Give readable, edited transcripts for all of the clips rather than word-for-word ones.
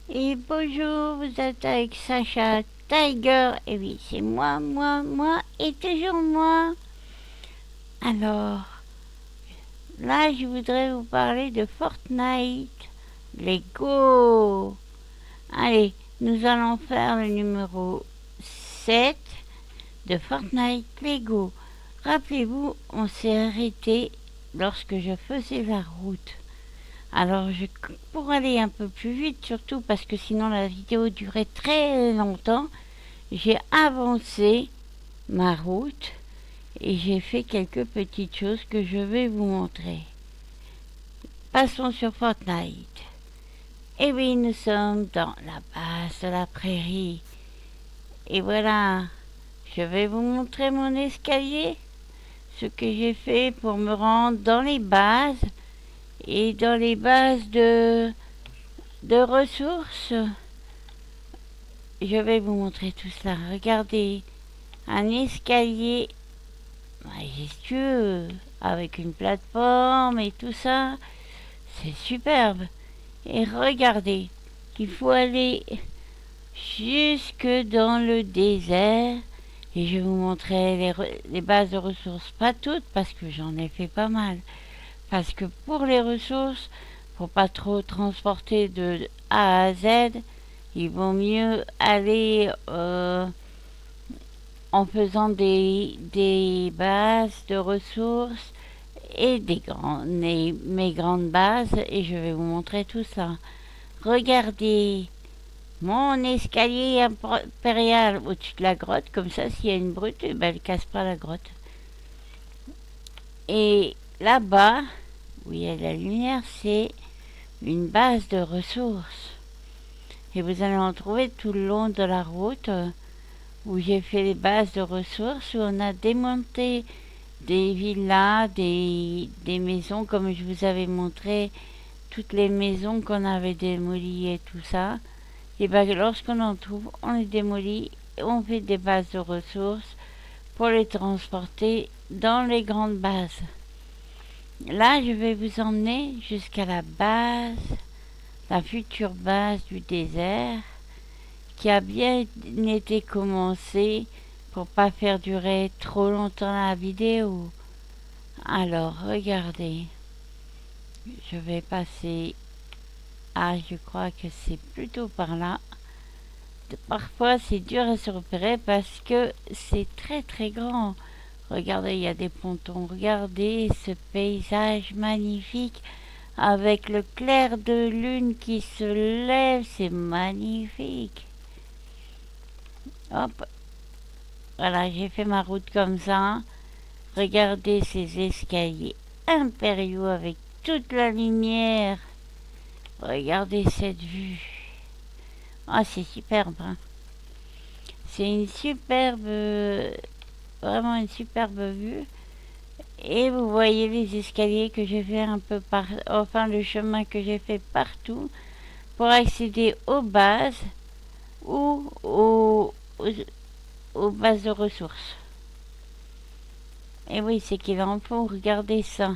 Et bonjour, vous êtes avec Sacha Tiger. Et oui, c'est moi et toujours moi. Alors, là, je voudrais vous parler de Fortnite. Lego. Allez, nous allons faire le numéro 7 de Fortnite Lego. Rappelez-vous, on s'est arrêté lorsque je faisais la route. Alors, pour aller un peu plus vite, surtout parce que sinon la vidéo durait très longtemps, j'ai avancé ma route et j'ai fait quelques petites choses que je vais vous montrer. Passons sur Fortnite. Et oui, nous sommes dans la base de la prairie. Et voilà, je vais vous montrer mon escalier, ce que j'ai fait pour me rendre dans les bases et dans les bases de ressources. Je vais vous montrer tout cela. Regardez, un escalier majestueux avec une plateforme et tout ça. C'est superbe. Et regardez, il faut aller jusque dans le désert. Et je vais vous montrer les bases de ressources. Pas toutes parce que j'en ai fait pas mal. Parce que pour les ressources, faut pas trop transporter de A à Z. Il vaut mieux aller en faisant des bases de ressources et mes grandes bases. Et je vais vous montrer tout ça. Regardez mon escalier impérial au-dessus de la grotte. Comme ça, s'il y a une brute, ben, elle casse pas la grotte. Et là-bas, où il y a la lumière, c'est une base de ressources. Et vous allez en trouver tout le long de la route où j'ai fait les bases de ressources, où on a démonté des villas, des maisons, comme je vous avais montré, toutes les maisons qu'on avait démolies et tout ça. Et bien lorsqu'on en trouve, on les démolit, on fait des bases de ressources pour les transporter dans les grandes bases. Là, je vais vous emmener jusqu'à la base, la future base du désert, qui a bien été commencée pour pas faire durer trop longtemps la vidéo. Alors, regardez, je vais passer. Ah, je crois que c'est plutôt par là. Parfois, c'est dur à se repérer parce que c'est très très grand. Regardez, il y a des pontons. Regardez ce paysage magnifique avec le clair de lune qui se lève. C'est magnifique. Hop, voilà, j'ai fait ma route comme ça. Regardez ces escaliers impériaux avec toute la lumière. Regardez cette vue. Ah, c'est superbe. Hein. C'est une superbe, vraiment une superbe vue. Et vous voyez les escaliers que j'ai fait un peu enfin le chemin que j'ai fait partout pour accéder aux bases ou aux bases de ressources. Et oui, c'est qu'il en faut, regardez ça.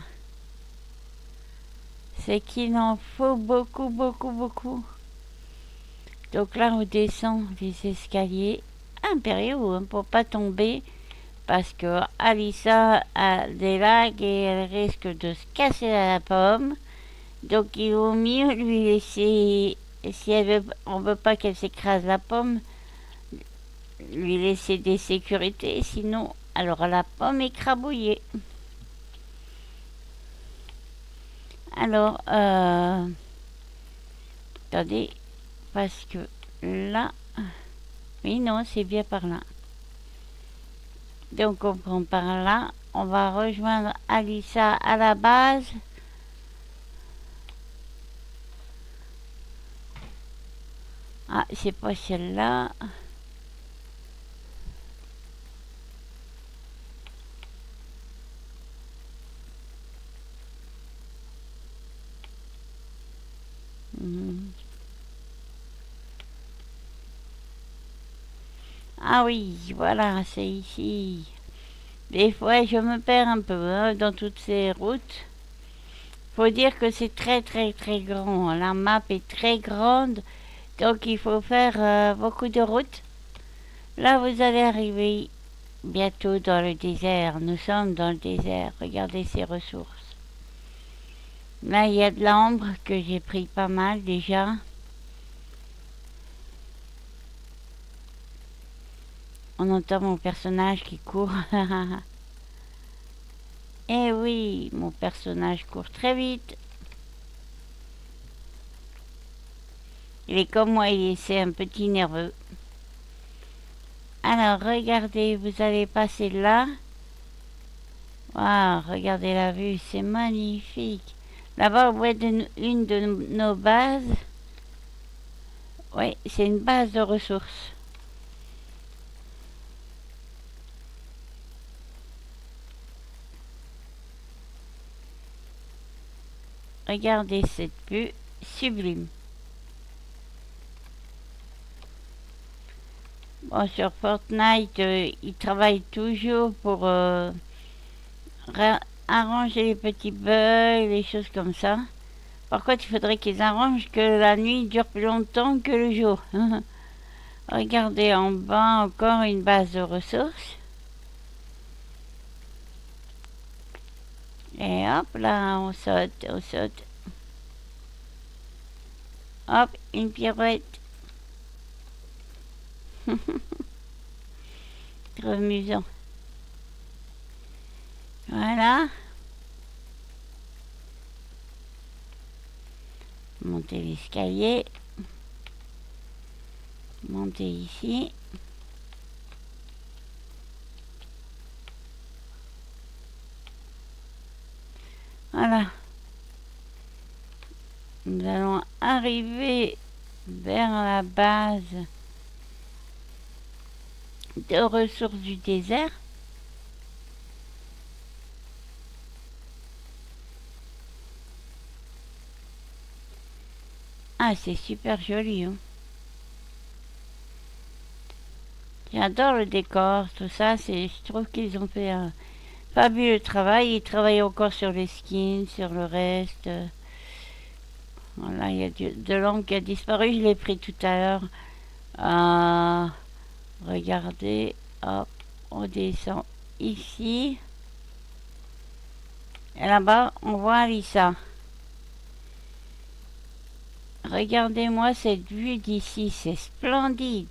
C'est qu'il en faut beaucoup, beaucoup, beaucoup. Donc là, on descend les escaliers impériaux hein, pour pas tomber parce que Alissa a des lags et elle risque de se casser la pomme. Donc il vaut mieux lui laisser, si on veut pas qu'elle s'écrase la pomme, lui laisser des sécurités, sinon alors la pomme écrabouillée. Alors, attendez, parce que là, oui, non, c'est bien par là. Donc on prend par là, on va rejoindre Alissa à la base. Ah, c'est pas celle-là. Ah oui, voilà, c'est ici. Des fois, je me perds un peu hein, dans toutes ces routes. Faut dire que c'est très très très grand. La map est très grande Donc il faut faire beaucoup de routes. Là, vous allez arriver bientôt dans le désert. Nous sommes dans le désert. Regardez ces ressources. Là, il y a de l'ambre que j'ai pris pas mal déjà. On entend mon personnage qui court. Eh oui, mon personnage court très vite. Il est comme moi, c'est un petit nerveux. Alors, regardez, vous allez passer là. Waouh, regardez la vue, c'est magnifique. Là-bas, on voit une de nos bases. Oui, c'est une base de ressources. Regardez cette vue sublime. Bon, sur Fortnite, ils travaillent toujours pour arranger les petits bugs, les choses comme ça. Par contre, il faudrait qu'ils arrangent que la nuit dure plus longtemps que le jour. Regardez en bas encore une base de ressources. Et hop là, on saute, on saute. Hop, une pirouette. Trop amusant. Voilà. Monter l'escalier. Monter ici. Voilà. Nous allons arriver vers la base de ressources du désert. Ah, c'est super joli. Hein. J'adore le décor, tout ça. Je trouve qu'ils ont fait un fabuleux travail. Ils travaillent encore sur les skins, sur le reste. Voilà, il y a de l'ombre qui a disparu. Je l'ai pris tout à l'heure. Regardez, hop, on descend ici. Et là-bas, on voit Alissa. Regardez-moi cette vue d'ici, c'est splendide.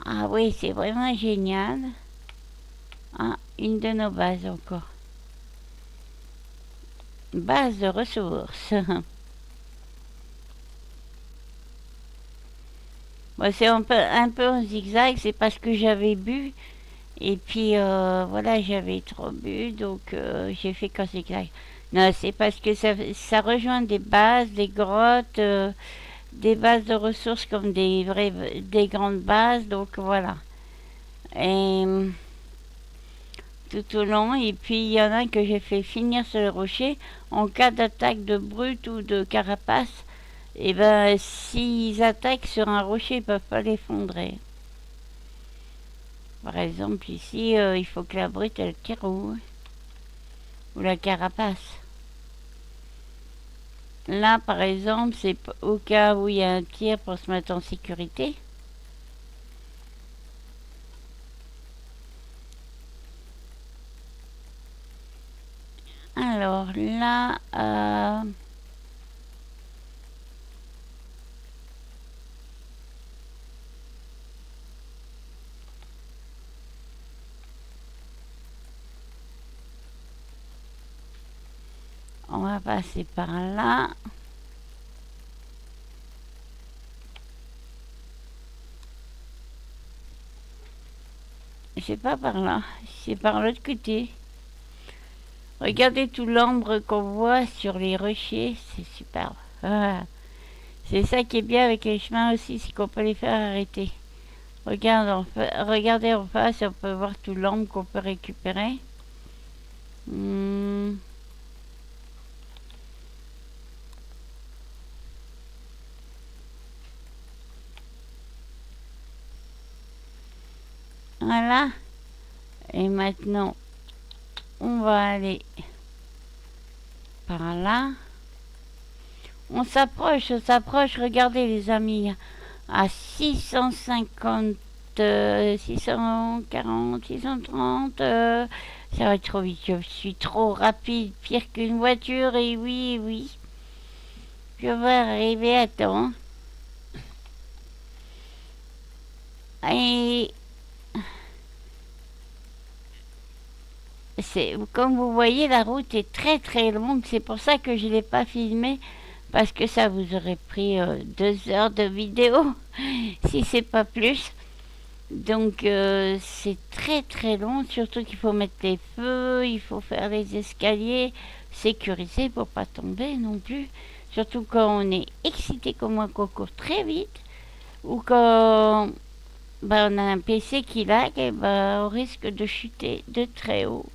Ah oui, c'est vraiment génial. Ah, une de nos bases encore. Base de ressources. Bon, c'est un peu en zigzag, c'est parce que j'avais bu. Et puis voilà, j'avais trop bu, donc j'ai fait qu'en zigzag. Non, c'est parce que ça rejoint des bases, des grottes, des bases de ressources comme des grandes bases, donc voilà. Et tout au long, et puis il y en a que j'ai fait finir sur le rocher en cas d'attaque de brute ou de carapace. Et ben, s'ils attaquent sur un rocher, ils peuvent pas l'effondrer. Par exemple, ici, il faut que la brute elle tire ou la carapace. Là, par exemple, c'est au cas où il y a un tir pour se mettre en sécurité. Alors là, on va passer par là. C'est pas par là, c'est par l'autre côté. Regardez tout l'ombre qu'on voit sur les rochers, c'est superbe. Ah, c'est ça qui est bien avec les chemins aussi, c'est qu'on peut les faire arrêter. Regardez en face, on peut voir tout l'ombre qu'on peut récupérer. Voilà. Et maintenant, on va aller par là. On s'approche. Regardez les amis, à 650, 640, 630. Ça va trop vite. Je suis trop rapide, pire qu'une voiture. Et oui, oui. Je vais arriver à temps. Et comme vous voyez, la route est très très longue. C'est pour ça que je ne l'ai pas filmé. Parce que ça vous aurait pris 2 heures de vidéo, si c'est pas plus. Donc c'est très très long, surtout qu'il faut mettre les feux, il faut faire les escaliers, sécuriser pour pas tomber non plus. Surtout quand on est excité comme moi, qu'on court très vite, ou quand on a un PC qui lag, et on risque de chuter de très haut.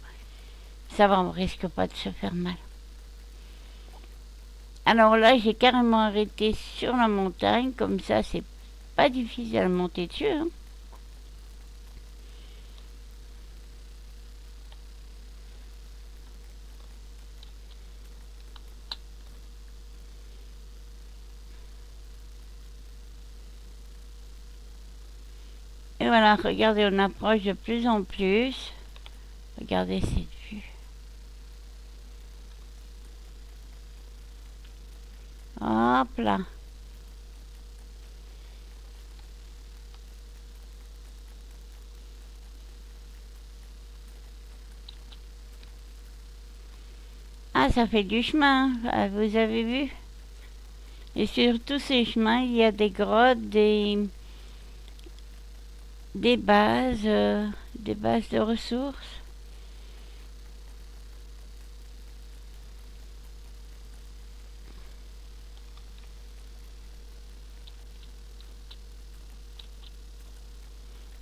Ça va, on risque pas de se faire mal. Alors là, j'ai carrément arrêté sur la montagne, comme ça c'est pas difficile à monter dessus. Hein. Et voilà, regardez, on approche de plus en plus. Regardez cette vue. Hop là. Ah, ça fait du chemin, vous avez vu? Et sur tous ces chemins, il y a des grottes, des bases de ressources.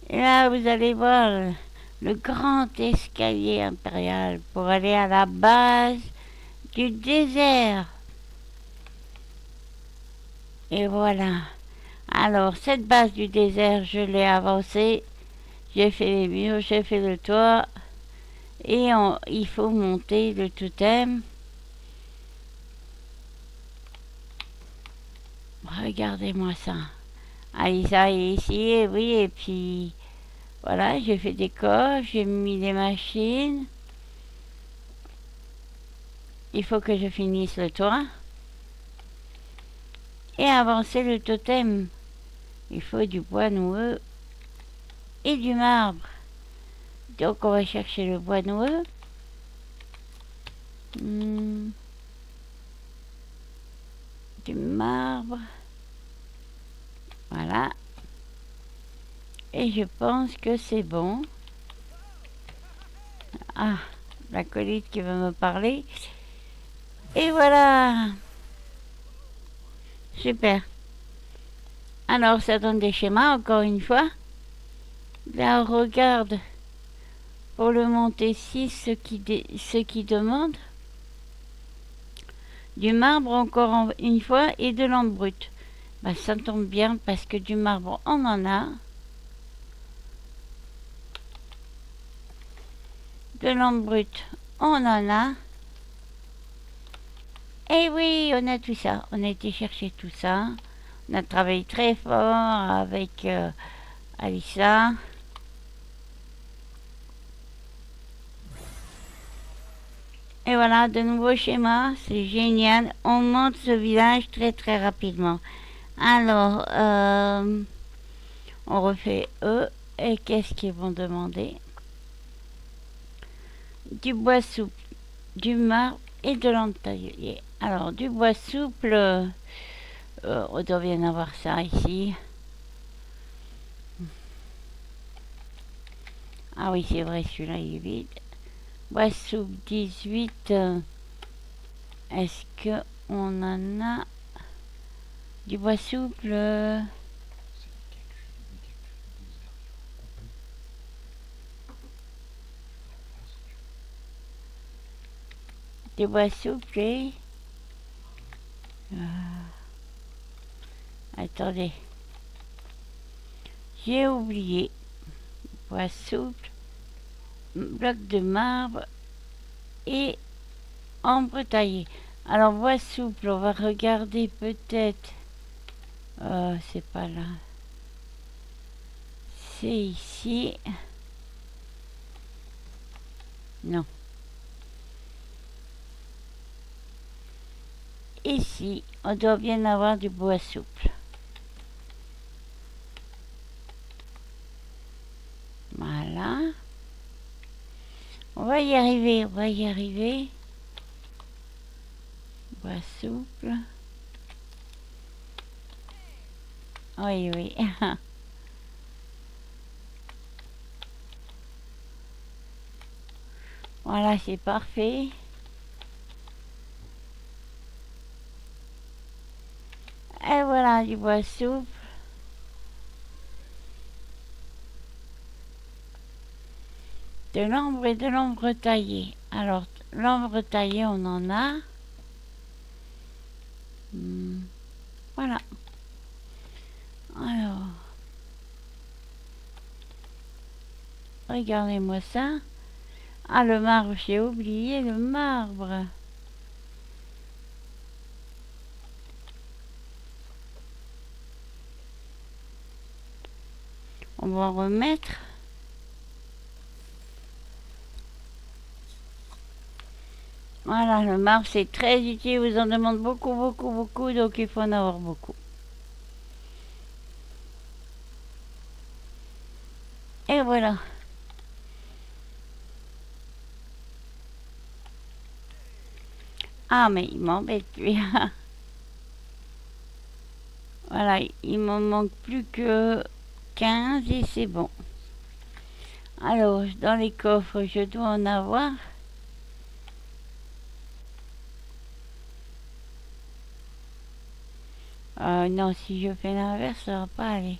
Et là, vous allez voir le grand escalier impérial pour aller à la base du désert. Et voilà. Alors, cette base du désert, je l'ai avancée. J'ai fait les murs, j'ai fait le toit. Et il faut monter le totem. Regardez-moi ça. Alisa est ici, et oui, et puis voilà, j'ai fait des coffres, j'ai mis des machines. Il faut que je finisse le toit. Et avancer le totem. Il faut du bois noueux et du marbre. Donc on va chercher le bois noueux. Du marbre. Voilà. Et je pense que c'est bon. Ah, l'acolyte qui va me parler. Et voilà. Super. Alors ça donne des schémas encore une fois. Là on regarde pour le monter 6 ce qui demande. Du marbre encore une fois et de l'ambre brut. Bah, ça tombe bien parce que du marbre on en a. De l'ambre brut on en a. Et oui, on a tout ça. On a été chercher tout ça. On a travaillé très fort avec Alissa. Et voilà, de nouveaux schémas. C'est génial. On monte ce village très très rapidement. Alors, on refait eux. Et qu'est-ce qu'ils vont demander? Du bois souple, du marbre et de l'entaillé. Alors, du bois souple, on doit bien avoir ça ici. Ah oui, c'est vrai, celui-là, il est vide. Bois souple 18. Est-ce qu'on en a du bois souple du bois souple et... attendez. J'ai oublié. Bois souple, bloc de marbre et ambre taillé. Alors, bois souple, on va regarder peut-être. C'est pas là. C'est ici. Non. Ici, on doit bien avoir du bois souple. Voilà. On va y arriver, on va y arriver. Bois souple. Oui, oui. Voilà, c'est parfait. Et voilà, du bois souple. De l'ombre et de l'ombre taillée. Alors, l'ombre taillée, on en a. Voilà. Alors, regardez-moi ça. Ah, le marbre, j'ai oublié le marbre. On va en remettre. Voilà, le marbre, c'est très utile. Vous en demande beaucoup, beaucoup, beaucoup. Donc, il faut en avoir beaucoup. Et voilà. Ah, mais il m'embête, lui. Voilà, il m'en manque plus que 15 et c'est bon. Alors, dans les coffres, je dois en avoir. Non, si je fais l'inverse, ça va pas aller.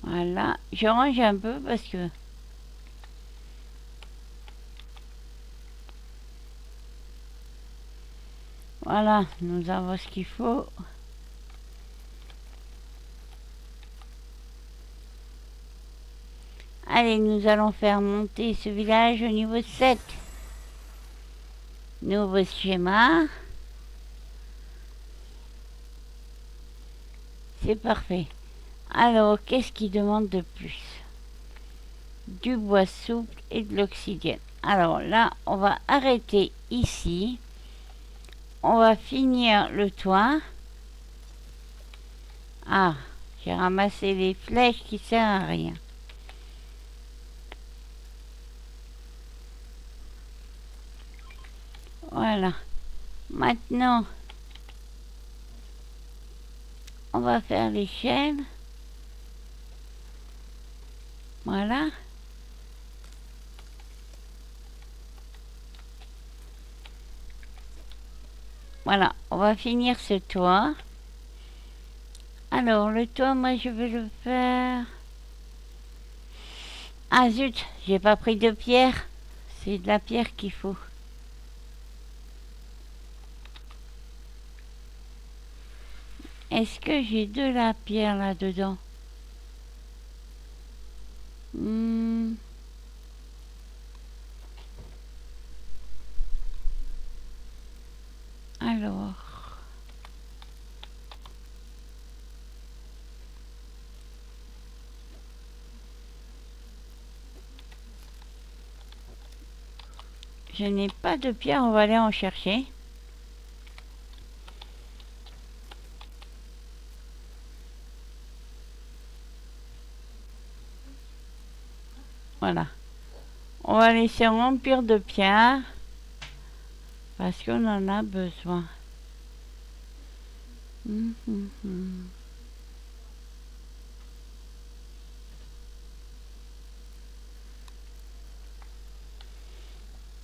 Voilà, je range un peu parce que... Voilà, nous avons ce qu'il faut. Allez, nous allons faire monter ce village au niveau 7. Nouveau schéma. C'est parfait. Alors, qu'est-ce qu'il demande de plus? Du bois souple et de l'oxygène. Alors là, on va arrêter ici. On va finir le toit. Ah, j'ai ramassé les flèches qui servent à rien. Voilà. Maintenant, on va faire l'échelle. Voilà. Voilà, on va finir ce toit. Alors, le toit, moi, je vais le faire... Ah zut, j'ai pas pris de pierre. C'est de la pierre qu'il faut. Est-ce que j'ai de la pierre là-dedans? Alors... Je n'ai pas de pierre, on va aller en chercher. Voilà. On va laisser remplir de pierre. Parce qu'on en a besoin.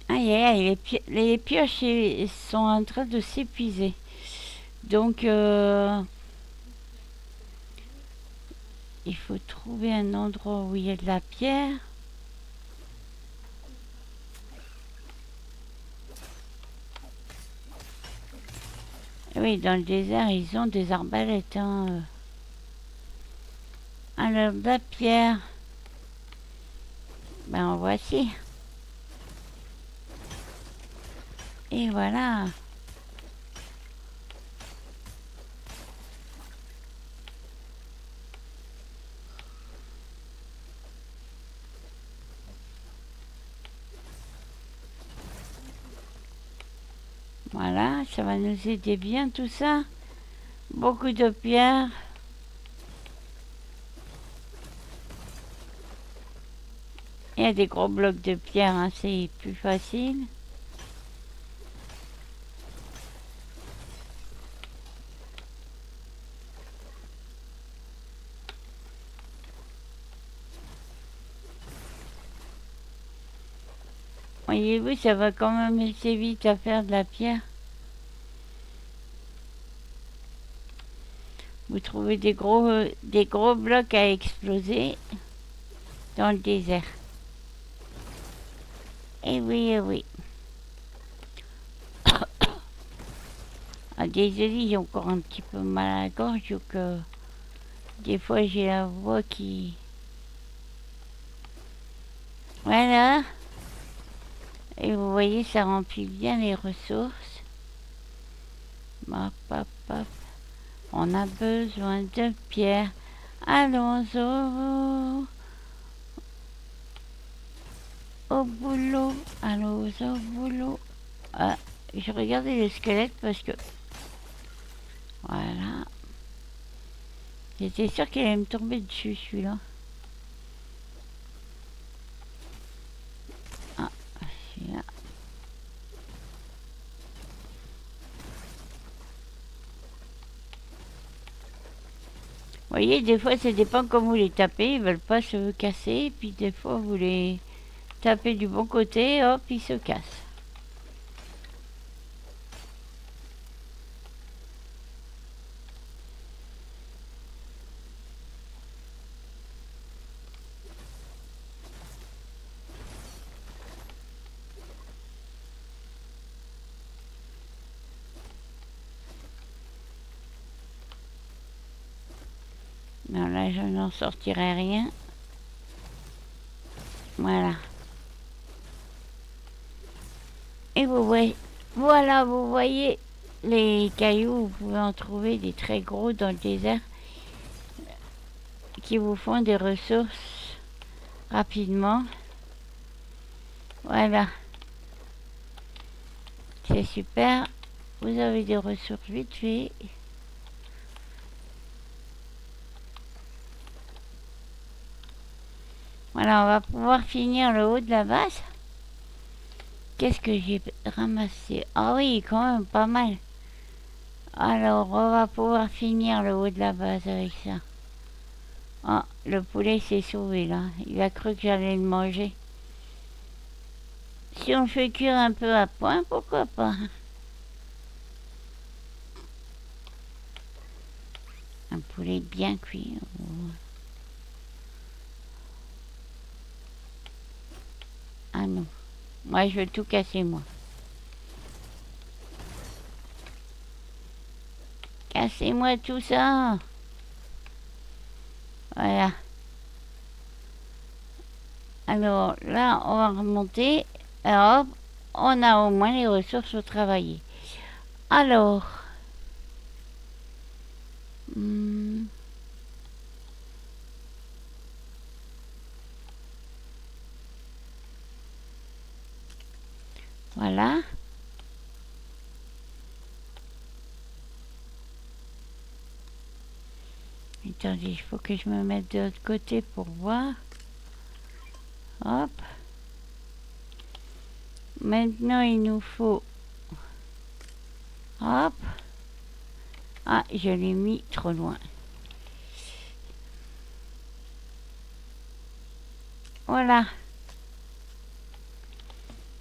Aïe, aïe, aïe, les pioches sont en train de s'épuiser. Donc, il faut trouver un endroit où il y a de la pierre. Oui, dans le désert, ils ont des arbalètes. Hein. Alors, de la pierre. Ben en voici. Et voilà. Voilà, ça va nous aider bien tout ça. Beaucoup de pierres. Il y a des gros blocs de pierre, hein, c'est plus facile. Voyez-vous, ça va quand même assez vite à faire de la pierre. Vous trouvez des gros blocs à exploser dans le désert. Eh oui, eh oui. Ah, désolé, j'ai encore un petit peu mal à la gorge, donc des fois j'ai la voix qui... Voilà. Et vous voyez, ça remplit bien les ressources. Hop, hop, hop. On a besoin de pierre. Allons au boulot. Allons au boulot. Ah, je regardais le squelette parce que... Voilà. J'étais sûre qu'elle allait me tomber dessus, celui-là. Ah, celui-là. Vous voyez, des fois, ça dépend comment vous les tapez. Ils veulent pas se casser. Puis des fois, vous les tapez du bon côté. Hop, ils se cassent. Non, là, je n'en sortirai rien. Voilà. Et vous voyez, voilà, vous voyez les cailloux, vous pouvez en trouver des très gros dans le désert qui vous font des ressources rapidement. Voilà, c'est super. Vous avez des ressources vite fait. Voilà, on va pouvoir finir le haut de la base. Qu'est-ce que j'ai ramassé? Ah oui, quand même pas mal. Alors, on va pouvoir finir le haut de la base avec ça. Ah, le poulet s'est sauvé là. Il a cru que j'allais le manger. Si on fait cuire un peu à point, pourquoi pas? Un poulet bien cuit. Ah non. Moi, je veux tout casser, moi. Cassez-moi tout ça. Voilà. Alors là, on va remonter. Alors, hop, on a au moins les ressources pour travailler. Alors, hmm, voilà. Attendez, il faut que je me mette de l'autre côté pour voir. Hop. Maintenant, il nous faut... Hop. Ah, je l'ai mis trop loin. Voilà.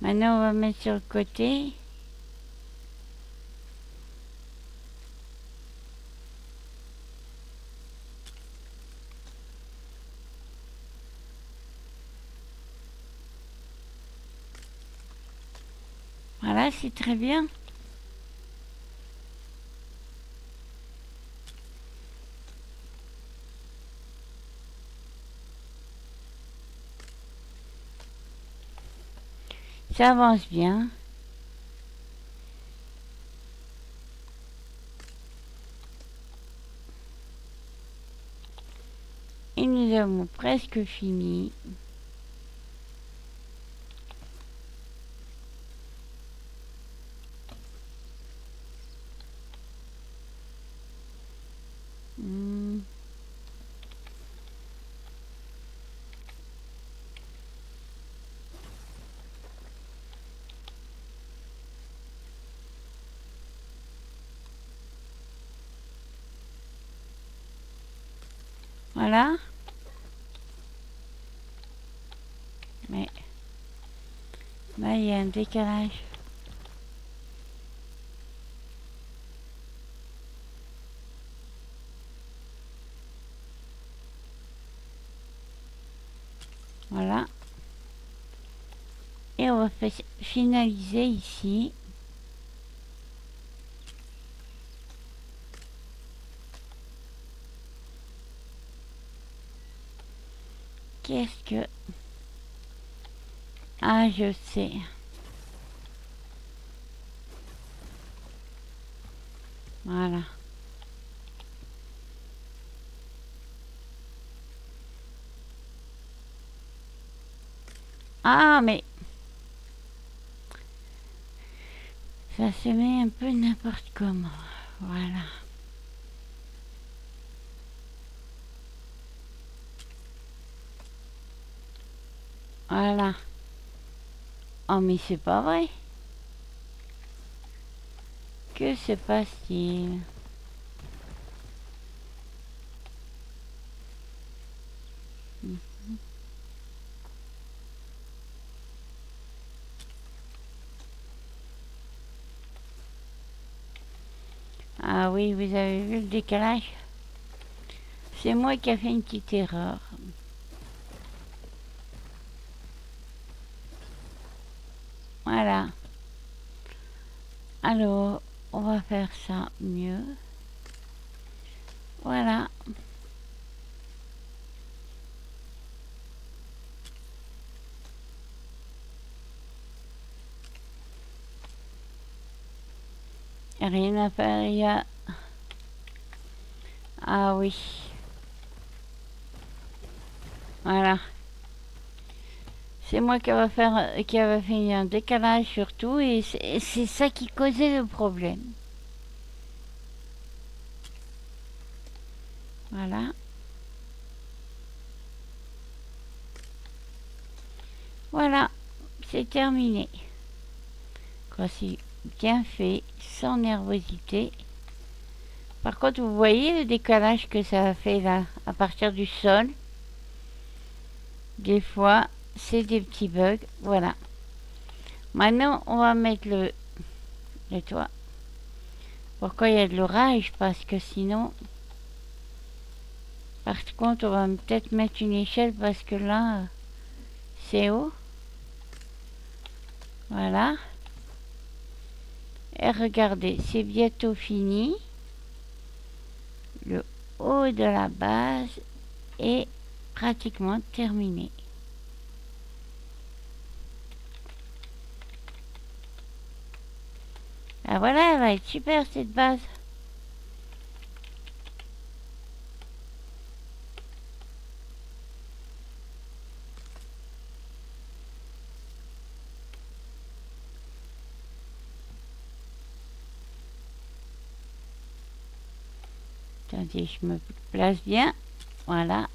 Maintenant, on va mettre sur le côté. Voilà, c'est très bien. Ça avance bien. Et nous avons presque fini. Voilà. Mais là, il y a un décalage. Voilà. Et on va finaliser ici. Qu'est-ce que... Ah, je sais. Voilà. Ah, mais... ça se met un peu n'importe comment. Voilà. Voilà. Oh, mais c'est pas vrai. Que se passe-t-il? Ah oui, vous avez vu le décalage? C'est moi qui ai fait une petite erreur. Voilà. Alors, on va faire ça mieux. Voilà. Rien à faire, il y a... Ah oui. Voilà. C'est moi qui avait fait un décalage surtout et c'est ça qui causait le problème. Voilà. Voilà. C'est terminé. Voici bien fait, sans nervosité. Par contre, vous voyez le décalage que ça a fait là, à partir du sol. Des fois, c'est des petits bugs. Voilà. Maintenant, on va mettre le toit. Pourquoi il y a de l'orage? Parce que sinon... Par contre, on va peut-être mettre une échelle parce que là, c'est haut. Voilà. Et regardez, c'est bientôt fini. Le haut de la base est pratiquement terminé. Ah voilà, elle va être super cette base. Attendez, je me place bien. Voilà.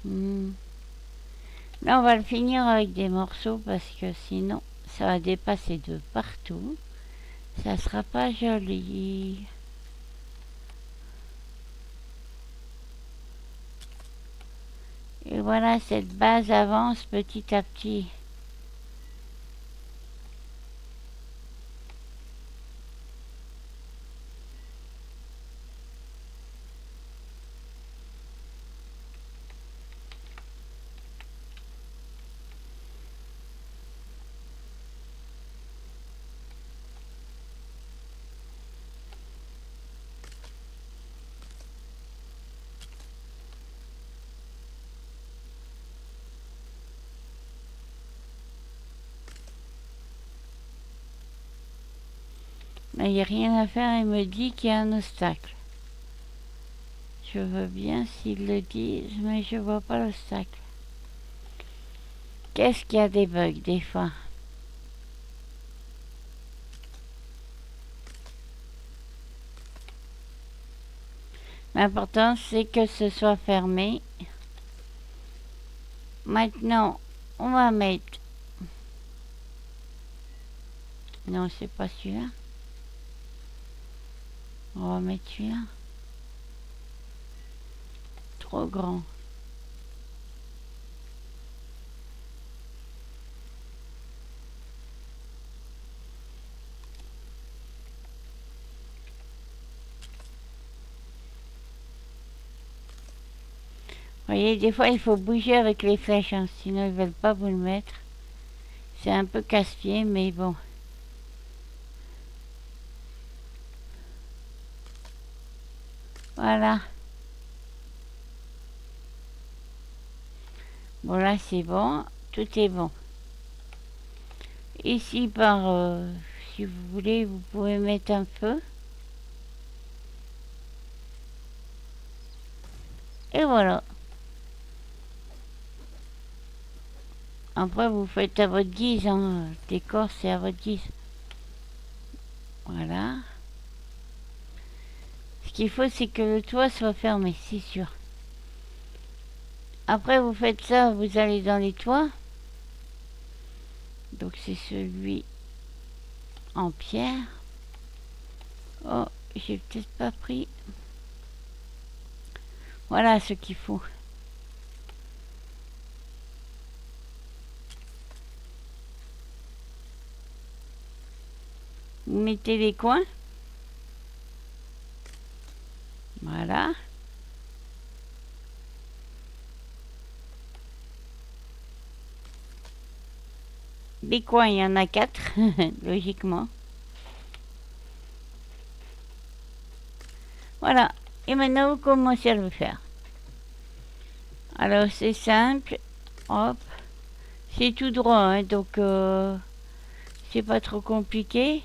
Là, on va le finir avec des morceaux parce que sinon, ça va dépasser de partout. Ça sera pas joli. Et voilà, cette base avance petit à petit. Mais il n'y a rien à faire, il me dit qu'il y a un obstacle. Je veux bien s'ils le disent, mais je vois pas l'obstacle. Qu'est-ce qu'il y a des bugs des fois? L'important c'est que ce soit fermé. Maintenant, on va mettre... Non, c'est pas celui-là. On va mettre celui-là. Trop grand. Vous voyez, des fois il faut bouger avec les flèches, hein, sinon ils veulent pas vous le mettre. C'est un peu casse-pied, mais bon. Voilà. Bon là c'est bon, tout est bon. Ici si vous voulez, vous pouvez mettre un feu. Et voilà. Après vous faites à votre guise, hein. Le décor c'est à votre guise. Voilà. Ce qu'il faut c'est que le toit soit fermé, c'est sûr. Après vous faites ça, vous allez dans les toits. Donc c'est celui en pierre. Oh, j'ai peut-être pas pris. Voilà ce qu'il faut. Vous mettez les coins. Voilà. Les coins, il y en a 4, logiquement. Voilà. Et maintenant, vous commencez à le faire. Alors, c'est simple. Hop. C'est tout droit, hein, donc c'est pas trop compliqué.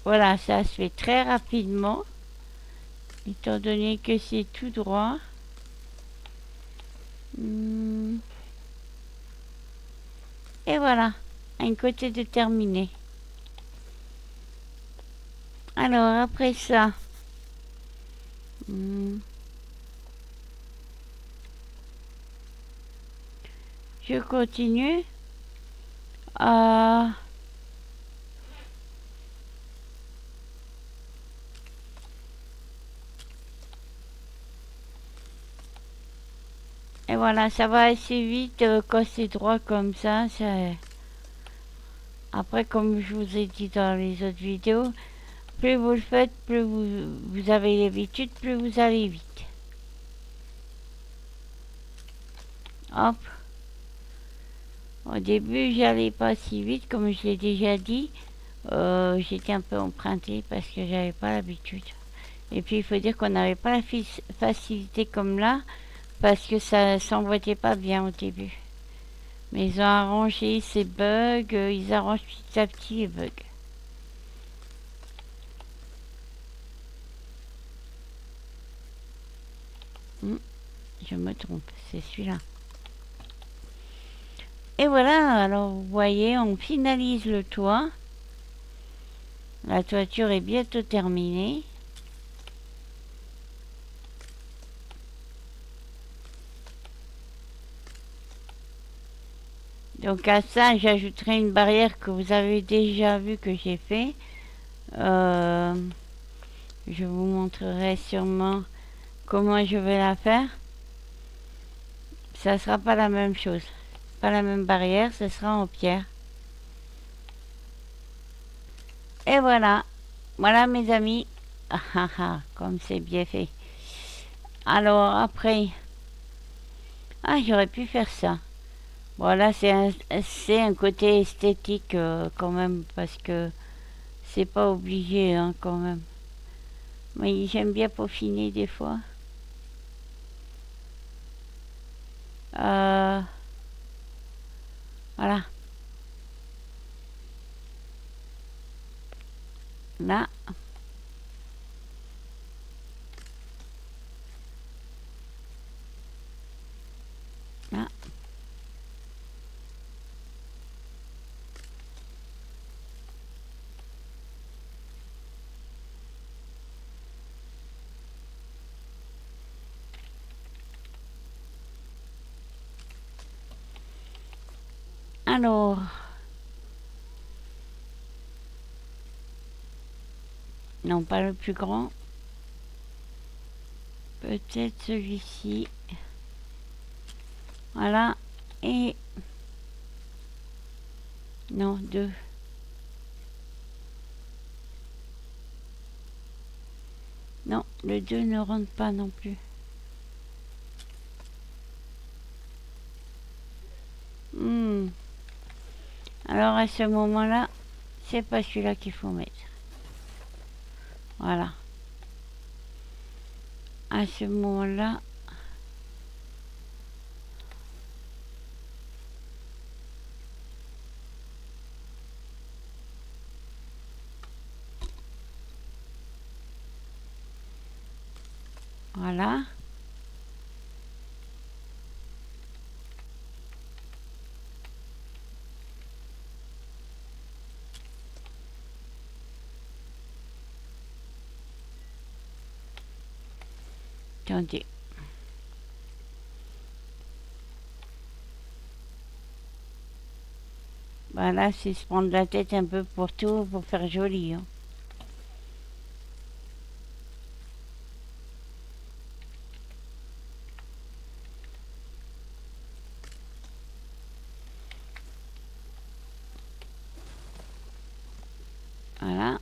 Voilà, ça se fait très rapidement. Étant donné que c'est tout droit. Et voilà. Un côté de terminé. Alors, après ça... je continue. Et voilà, ça va assez vite quand c'est droit comme ça. Après, comme je vous ai dit dans les autres vidéos, plus vous le faites, plus vous avez l'habitude, plus vous allez vite. Hop. Au début, j'allais pas si vite, comme je l'ai déjà dit. J'étais un peu empruntée parce que j'avais pas l'habitude. Et puis, il faut dire qu'on n'avait pas la facilité comme là, parce que ça s'emboîtait pas bien au début. Mais ils ont arrangé ces bugs, ils arrangent petit à petit les bugs. Je me trompe, c'est celui-là. Et voilà, alors vous voyez, on finalise le toit. La toiture est bientôt terminée. Donc à ça, j'ajouterai une barrière que vous avez déjà vu que j'ai fait. Je vous montrerai sûrement comment je vais la faire. Ça sera pas la même chose. Pas la même barrière, ce sera en pierre. Et voilà. Voilà mes amis. Ah ah ah, comme c'est bien fait. Alors après... Ah, j'aurais pu faire ça. Voilà, c'est un côté esthétique quand même, parce que c'est pas obligé hein, quand même. Mais j'aime bien peaufiner des fois. Voilà. Là. Là. Alors, non, pas le plus grand. Peut-être celui-ci. Voilà. Et... non, deux. Non, le 2 ne rentre pas non plus. Alors à ce moment-là, c'est pas celui-là qu'il faut mettre. Voilà. À ce moment-là, voilà. Attendez. Voilà, c'est se prendre la tête un peu pour tout, pour faire joli. Hein. Voilà.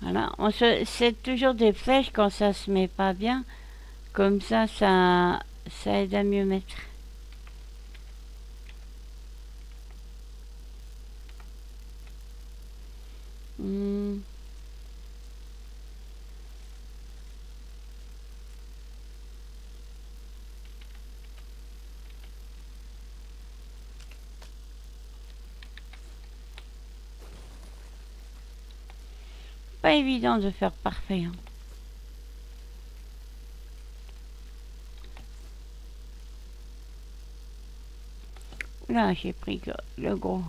Voilà. C'est toujours des flèches quand ça se met pas bien. Comme ça aide à mieux mettre. Pas évident de faire parfait. Hein. Là, j'ai pris le gros.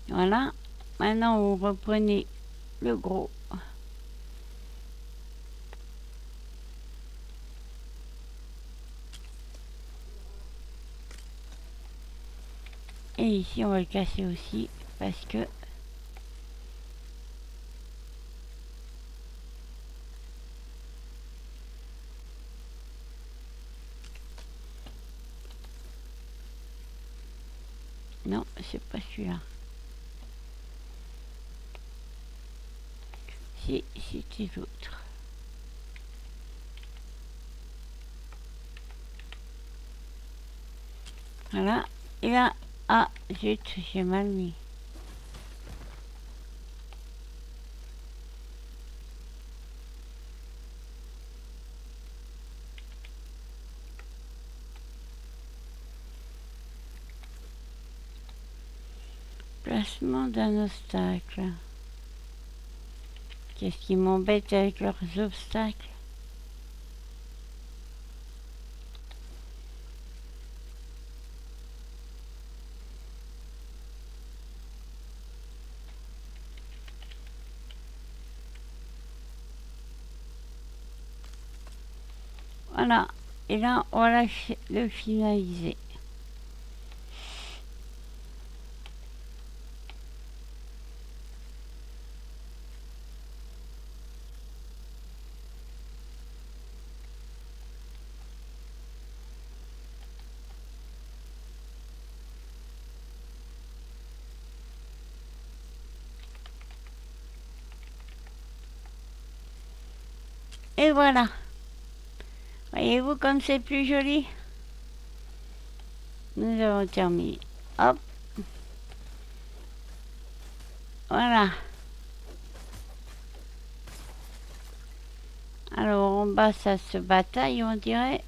Voilà. Maintenant, vous reprenez le gros. Et ici, on va le casser aussi parce que non, c'est pas celui-là. C'était l'autre. Voilà. Et là, ah, zut, j'ai mal mis. Placement d'un obstacle. Qu'est-ce qui m'embête avec leurs obstacles? Voilà. Et là, on va le finaliser. Et voilà. Voyez-vous comme c'est plus joli? Nous avons terminé. Hop. Voilà. Alors en bas ça se bataille on dirait.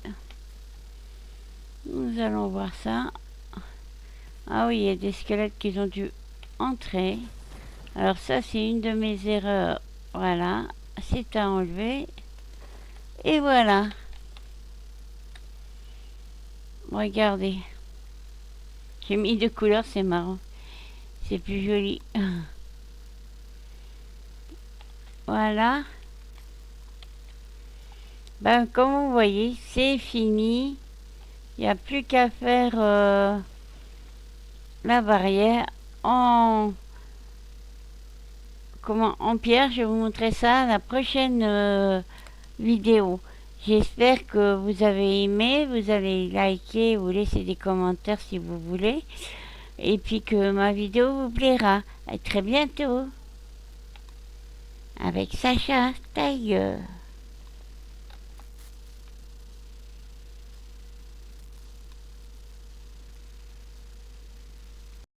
Nous allons voir ça. Ah oui, il y a des squelettes qui ont dû entrer. Alors ça c'est une de mes erreurs. Voilà. C'est à enlever. Et voilà. Regardez. J'ai mis deux couleurs, c'est marrant. C'est plus joli. Voilà. Ben, comme vous voyez, c'est fini. Il n'y a plus qu'à faire la barrière en, en pierre. Je vais vous montrer ça à la prochaine vidéo. J'espère que vous avez aimé. Vous allez liker ou laisser des commentaires si vous voulez. Et puis que ma vidéo vous plaira. À très bientôt. Avec Sacha Tiger.